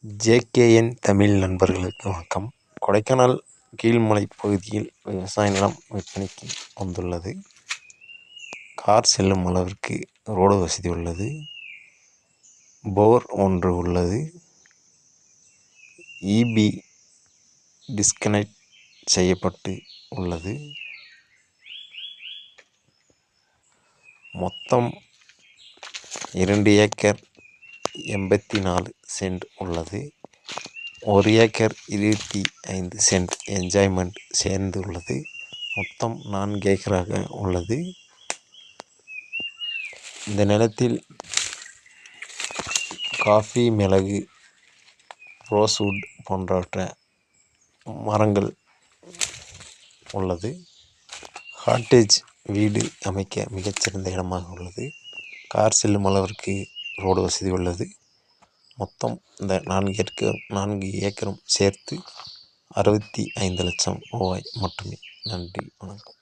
JKN Tamil நண்பர்களுக்கு வணக்கம். கொடைக்கானல் கீழ்மலை பகுதியில் விவசாய நிலம் விற்பனைக்கு வந்துள்ளது. கார் செல்லும் அளவிற்கு ரோடு வசதி உள்ளது. போர் ஒன்று உள்ளது. இபி டிஸ்கனெக்ட் செய்யப்பட்டு உள்ளது. மொத்தம் 2 ஏக்கர் 84 சென்ட் உள்ளது. 1 ஏக்கர் 25 சென்ட் என்ஜாய்மெண்ட் சேர்ந்து உள்ளது. மொத்தம் 4 ஏக்கராக உள்ளது. இந்த நிலத்தில் காஃபி, மிளகு, ரோஸ்வுட் போன்றவற்றை மரங்கள் உள்ளது. காட்டேஜ் வீடு அமைக்க மிகச்சிறந்த இடமாக உள்ளது. கார் செல்லும் அளவிற்கு ரோடு வசதி உள்ளது. மொத்தம் இந்த 4 ஏக்கரும் சேர்த்து 65 லட்சம் ரூபாய் மட்டுமே. நன்றி, வணக்கம்.